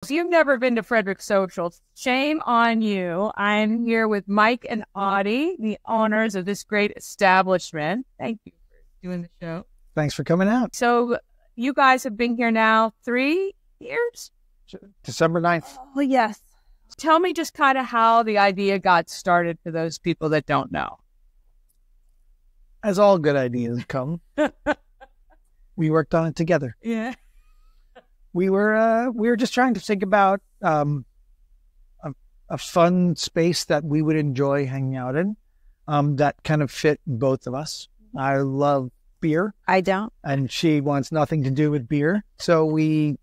If you've never been to Frederick Social, shame on you. I'm here with Mike and Audi, the owners of this great establishment. Thank you for doing the show. Thanks for coming out. So you guys have been here now 3 years? December 9th. Oh, yes. Tell me just kind of how the idea got started for those people that don't know. As all good ideas come, we worked on it together. Yeah. We were just trying to think about a fun space that we would enjoy hanging out in, that kind of fit both of us. I love beer. I don't. And she wants nothing to do with beer. So we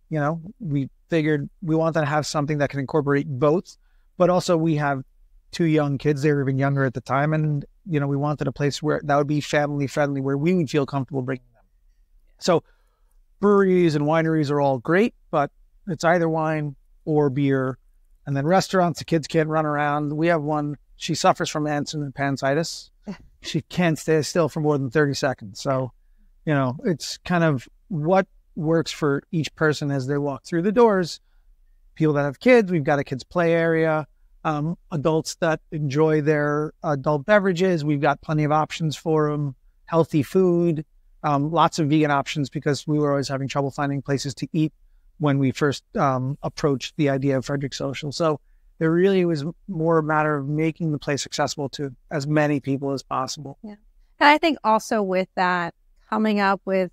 figured we wanted to have something that can incorporate both, but also we have 2 young kids. They were even younger at the time. And, we wanted a place where that would be family friendly, where we would feel comfortable bringing them. So breweries and wineries are all great, but it's either wine or beer. And then restaurants, the kids can't run around. We have one. She suffers from appendicitis. She can't stay still for more than 30 seconds. So, it's kind of what works for each person as they walk through the doors. People that have kids, we've got a kids play area. Adults that enjoy their adult beverages, we've got plenty of options for them. Healthy food, lots of vegan options, because we were always having trouble finding places to eat when we first approached the idea of Frederick Social. So it really was more a matter of making the place accessible to as many people as possible. Yeah. And I think also with that, coming up with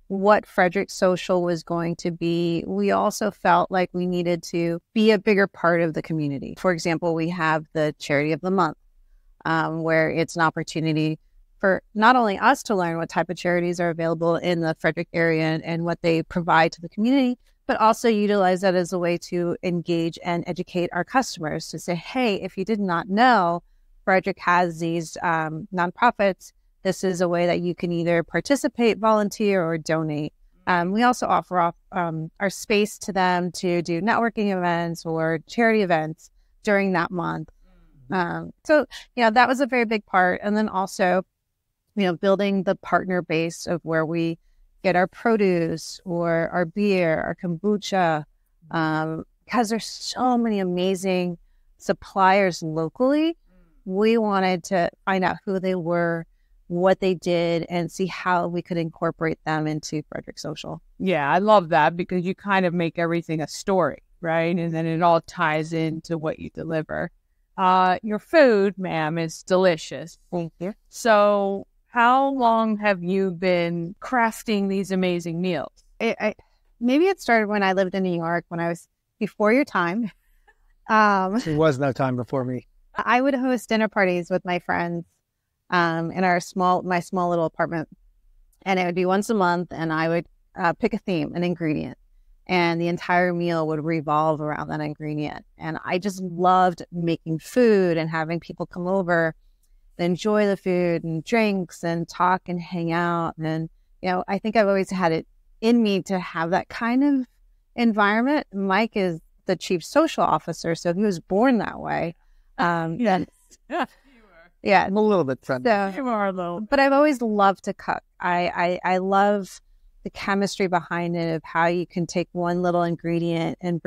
what Frederick Social was going to be, we also felt like we needed to be a bigger part of the community. For example, we have the Charity of the Month, where it's an opportunity for not only us to learn what type of charities are available in the Frederick area and what they provide to the community, but also utilize that as a way to engage and educate our customers to say, hey, if you did not know, Frederick has these nonprofits. This is a way that you can either participate, volunteer, or donate. We also offer our space to them to do networking events or charity events during that month. So, that was a very big part. And then also, building the partner base of where we get our produce or our beer, our kombucha, because there's so many amazing suppliers locally. We wanted to find out who they were, what they did, and see how we could incorporate them into Frederick Social. Yeah, I love that, because you kind of make everything a story, right? And then it all ties into what you deliver. Your food, ma'am, is delicious. Thank you. So how long have you been crafting these amazing meals? Maybe it started when I lived in New York, when I was before your time. There was no time before me. I would host dinner parties with my friends in my small little apartment, and it would be once a month, and I would pick a theme, an ingredient, and the entire meal would revolve around that ingredient. And I just loved making food and having people come over, enjoy the food and drinks and talk and hang out. And I think I've always had it in me to have that kind of environment. Mike is the chief social officer, so he was born that way. Yes. Yeah, I'm a little bit friendly. So, You are, though. but I've always loved to cook. I love the chemistry behind it, of how you can take one little ingredient and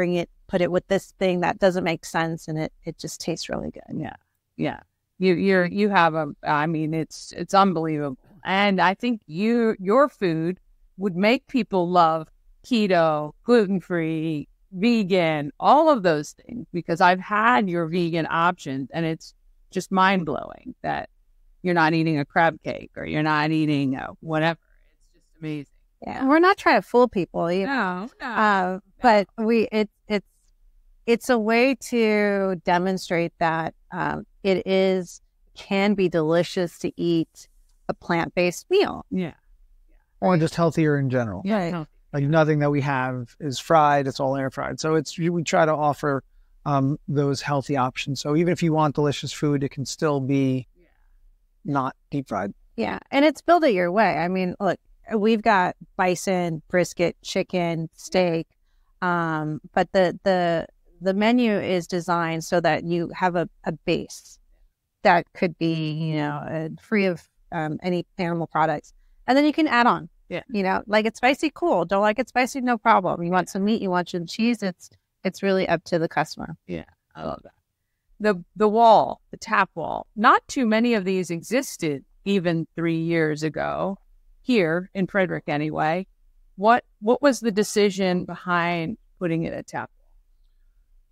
put it with this thing that doesn't make sense, and it just tastes really good. Yeah. Yeah. You have it's unbelievable. And I think your food would make people love keto, gluten-free, vegan, all of those things, because I've had your vegan options, and it's just mind-blowing that you're not eating a crab cake or you're not eating whatever. It's just amazing. Yeah, we're not trying to fool people. No. But it's a way to demonstrate that it can be delicious to eat a plant-based meal. Yeah. Or just healthier in general. Right. No. Like nothing that we have is fried. It's all air fried. So we try to offer those healthy options. So even if you want delicious food, it can still be not deep fried. Yeah. And it's build it your way. I mean, look, we've got bison, brisket, chicken, steak. But the menu is designed so that you have a base that could be, free of any animal products. And then you can add on. Yeah. Like it's spicy, cool. Don't like it spicy, no problem. You want some meat, you want some cheese, It's really up to the customer. Yeah, I love that. The tap wall. Not too many of these existed even 3 years ago, here in Frederick anyway. What was the decision behind putting in a tap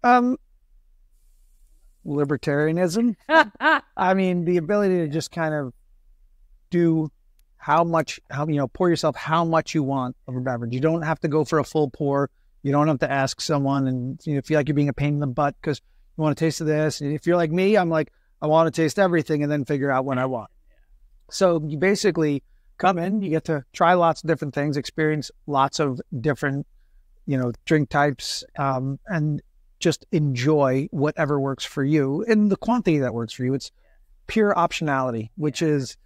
wall? Libertarianism. I mean, the ability to just kind of do pour yourself how much you want of a beverage. You don't have to go for a full pour. You don't have to ask someone and feel like you're being a pain in the butt because you want a taste of this. And if you're like me, I'm like, I want to taste everything and then figure out what I want. So you basically come in, you get to try lots of different things, experience lots of different, drink types, and just enjoy whatever works for you in the quantity that works for you. It's pure optionality, which is,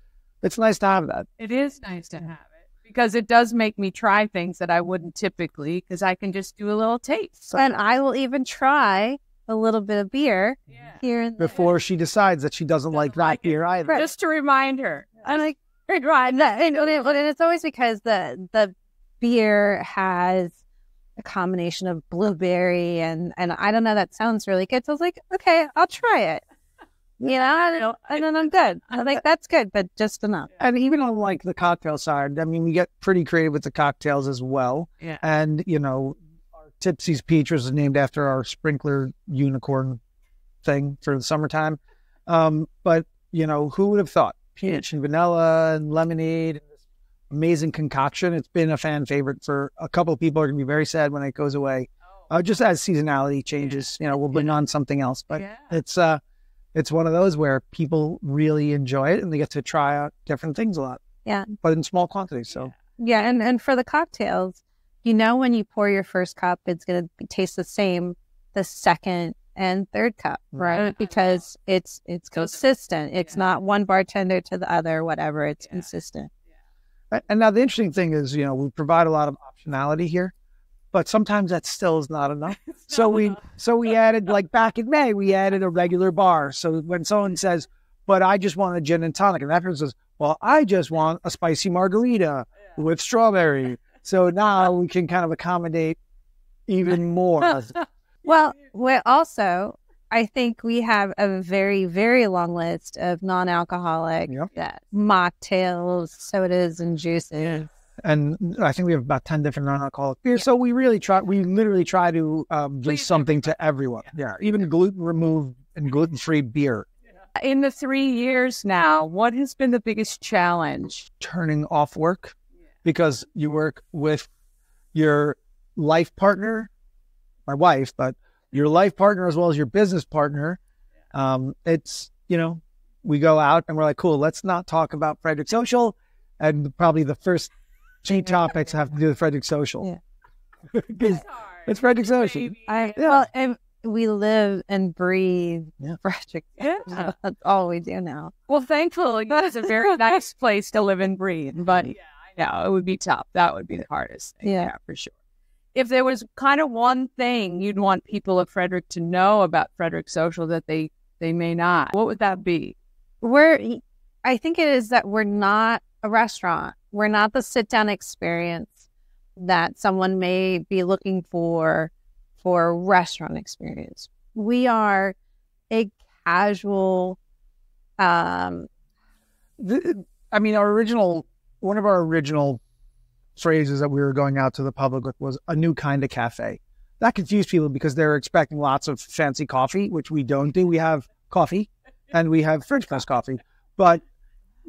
it's nice to have that. It is nice to have it because it does make me try things that I wouldn't typically, because I can just do a little taste. And I will even try a little bit of beer here and there. Before she decides that she doesn't like that beer either. Just to remind her. I'm like, right. And it's always because the beer has a combination of blueberry and I don't know, that sounds really good. So I was like, okay, I'll try it. And then I'm good. I'm like, that's good, but just enough. And even on like the cocktail side, I mean, we get pretty creative with the cocktails as well. Yeah. And, our Tipsy's Peach was named after our sprinkler unicorn thing for the summertime. But, who would have thought? Peach and vanilla and lemonade, and this amazing concoction. It's been a fan favorite for a couple of people. Are going to be very sad when it goes away. Just as seasonality changes, we'll bring on something else. But it's one of those where people really enjoy it and they get to try out different things a lot. Yeah. But in small quantities. So yeah, and for the cocktails, when you pour your first cup, it's going to taste the same the second and third cup, right? Because it's consistent. It's not one bartender to the other, whatever. It's consistent. And now the interesting thing is, we provide a lot of optionality here, but sometimes that still is not enough. So we added, like back in May, we added a regular bar. So when someone says, but I just want a gin and tonic, and that person says, well, I just want a spicy margarita with strawberry. So now we can kind of accommodate even more. Well, also, I think we have a very, very long list of non-alcoholic mocktails, sodas, and juices. And I think we have about 10 different non-alcoholic beers. So we literally try to give something to everyone. Yeah, even gluten-removed and gluten-free beer. In the 3 years now, what has been the biggest challenge? Turning off work, because you work with your life partner, my wife, but your life partner as well as your business partner. It's, we go out and we're like, cool, let's not talk about Frederick Social. And probably the first 2 topics have to do with Frederick Social. Yeah. It's Frederick Social. Well, and we live and breathe Frederick. Yeah. That's all we do now. Well, thankfully, it's a very nice place to live and breathe. But I know it would be tough. That would be the hardest thing. Yeah, for sure. If there was kind of one thing you'd want people of Frederick to know about Frederick Social that they may not, what would that be? I think it is that we're not a restaurant. We're not the sit-down experience that someone may be looking for a restaurant experience. We are a casual... one of our original phrases that we were going out to the public with was a new kind of cafe. That confused people because they're expecting lots of fancy coffee, which we don't do. We have coffee and we have French press coffee, but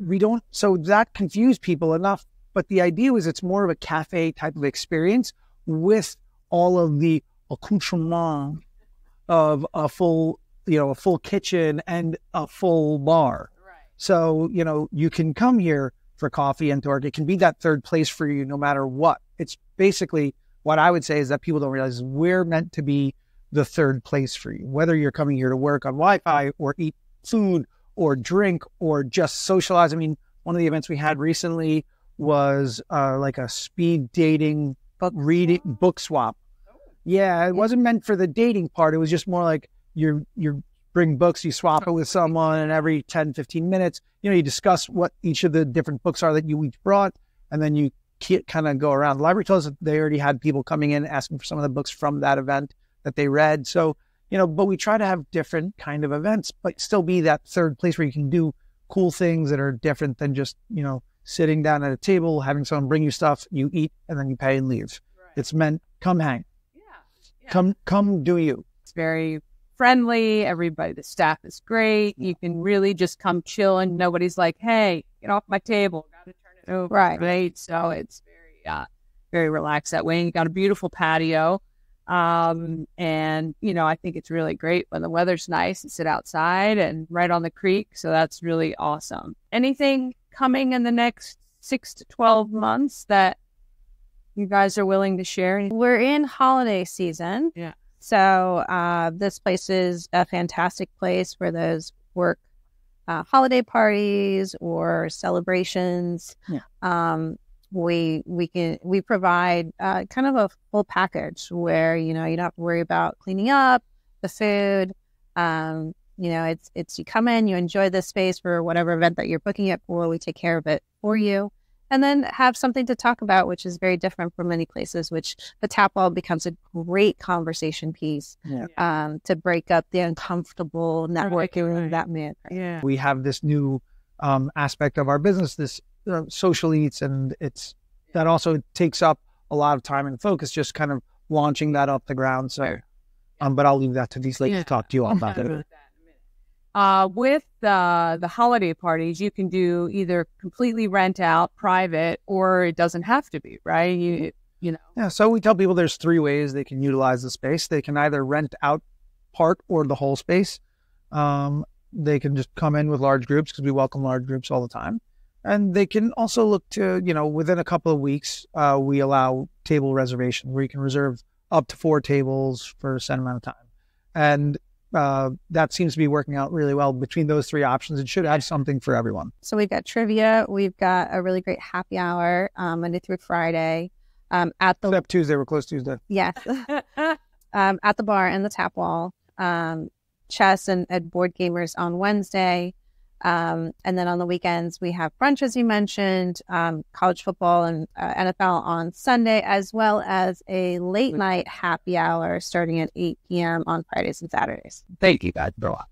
we don't. So that confused people enough. But the idea was it's more of a cafe type of experience with all of the accoutrement of a full kitchen and a full bar. Right. So, you can come here for coffee and dark. It can be that third place for you no matter what. It's basically what I would say is that people don't realize is we're meant to be the third place for you, whether you're coming here to work on Wi-Fi or eat food or drink or just socialize. I mean, one of the events we had recently was like a speed dating book swap. Yeah, it wasn't meant for the dating part. It was just more like you bring books, you swap it with someone, and every 10, 15 minutes, you discuss what each of the different books are that you each brought, and then you kind of go around. The library told us that they already had people coming in asking for some of the books from that event. that they read. So, but we try to have different kind of events, but still be that third place where you can do cool things that are different than just, sitting down at a table, having someone bring you stuff, you eat, and then you pay and leave. Right. It's meant, come hang. Yeah. Come do you. It's very friendly. Everybody, the staff is great. You can really just come chill and nobody's like, hey, get off my table. Got to turn it over. Right. So it's very relaxed that way. And you got a beautiful patio. And, I think it's really great when the weather's nice and sit outside and right on the creek. So that's really awesome. Anything coming in the next 6 to 12 months that you guys are willing to share? We're in holiday season. Yeah. So this place is a fantastic place for those work holiday parties or celebrations. Yeah. We provide kind of a full package where you don't have to worry about cleaning up the food. It's you come in, you enjoy this space for whatever event that you're booking it for. We take care of it for you, and then have something to talk about, which is very different from many places. Which the tap wall becomes a great conversation piece to break up the uncomfortable networking that minute. Yeah, we have this new aspect of our business, this social eats, and that also takes up a lot of time and focus, just kind of launching that off the ground. So, but I'll leave that to these ladies to talk to you all about it. With the holiday parties, you can do either completely rent out private, or it doesn't have to be, right? Yeah. So we tell people there's 3 ways they can utilize the space. They can either rent out part or the whole space. They can just come in with large groups because we welcome large groups all the time. And they can also look to, within a couple of weeks, we allow table reservation where you can reserve up to 4 tables for a set amount of time. And that seems to be working out really well. Between those 3 options, it should have something for everyone. So we've got trivia. We've got a really great happy hour Monday through Friday. Except Tuesday, we're closed Tuesday. Yes. At the bar and the tap wall. Chess and board gamers on Wednesday. And then on the weekends, we have brunch, as you mentioned, college football and NFL on Sunday, as well as a late night happy hour starting at 8 p.m. on Fridays and Saturdays. Thank you guys for a lot.